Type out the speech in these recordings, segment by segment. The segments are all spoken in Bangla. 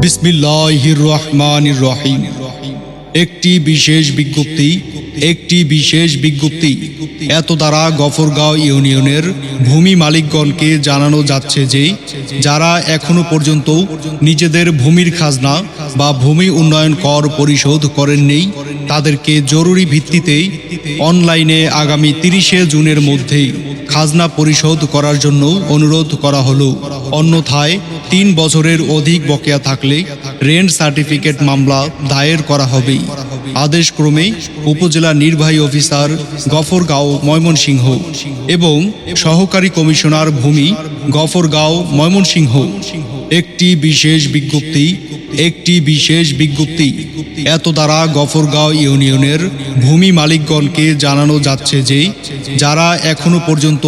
বিসমিল্লাহির রহমানির রহিম। একটি বিশেষ বিজ্ঞপ্তি এত দ্বারা গফরগাঁও ইউনিয়নের ভূমি মালিকগণকে জানানো যাচ্ছে যে যারা এখনো পর্যন্ত নিজেদের ভূমির খাজনা বা ভূমি উন্নয়ন কর পরিশোধ করেননি তাদেরকে জরুরি ভিত্তিতে অনলাইনে আগামী 30শে জুনের মধ্যেই খাজনা পরিশোধ করার জন্য অনুরোধ করা হলো। অন্যথায় 3 বছরের অধিক বকেয়া থাকলে রেন্ট সার্টিফিকেট মামলা দায়ের করা হবে। আদেশক্রমে উপজেলা নির্বাহী অফিসার গফরগাঁও ময়মনসিংহ এবং সহকারী কমিশনার ভূমি গফরগাঁও ময়মনসিংহ। একটি বিশেষ বিজ্ঞপ্তি এত দ্বারা গফরগাঁও ইউনিয়নের ভূমি মালিকগণকে জানানো যাচ্ছে যে যারা এখনো পর্যন্ত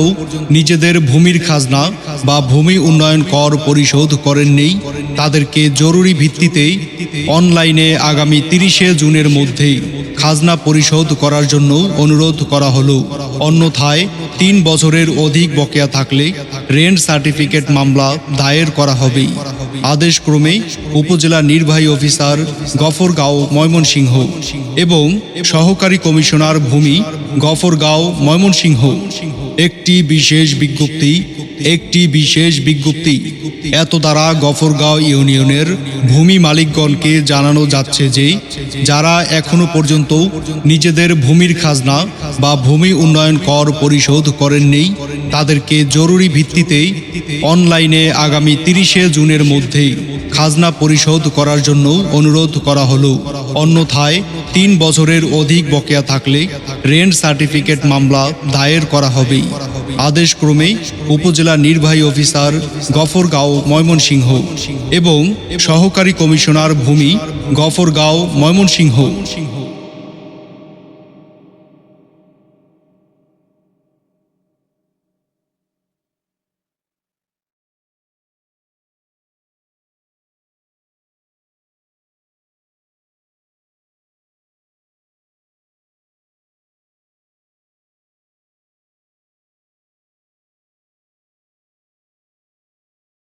নিজেদের ভূমির খাজনা বা ভূমি উন্নয়ন কর পরিশোধ করেননি তাদেরকে জরুরি ভিত্তিতে অনলাইনে আগামী 30শে জুনের মধ্যেই খাজনা পরিশোধ করার জন্য অনুরোধ করা হলো। অন্যথায় 3 বছরের অধিক বকেয়া থাকলে রেন্ট সার্টিফিকেট মামলা দায়ের করা হবে। আদেশক্রমে উপজেলা নির্বাহী অফিসার গফরগাঁও ময়মনসিংহ এবং সহকারী কমিশনার ভূমি গফরগাঁও ময়মনসিংহ। একটি বিশেষ বিজ্ঞপ্তি এত দ্বারা গফরগাঁও ইউনিয়নের ভূমি মালিকগণকে জানানো যাচ্ছে যে যারা এখনো পর্যন্ত নিজেদের ভূমির খাজনা বা ভূমি উন্নয়ন কর পরিশোধ করেননি তাদেরকে জরুরি ভিত্তিতে অনলাইনে আগামী 30শে জুনের মধ্যেই খাজনা পরিশোধ করার জন্য অনুরোধ করা হলো। অন্যথায় 3 বছরের অধিক বকেয়া থাকলে রেন্ট সার্টিফিকেট মামলা দায়ের করা হবে। আদেশক্রমে উপজেলা নির্বাহী অফিসার গফরগাঁও ময়মনসিংহ এবং সহকারী কমিশনার ভূমি গফরগাঁও ময়মনসিংহ।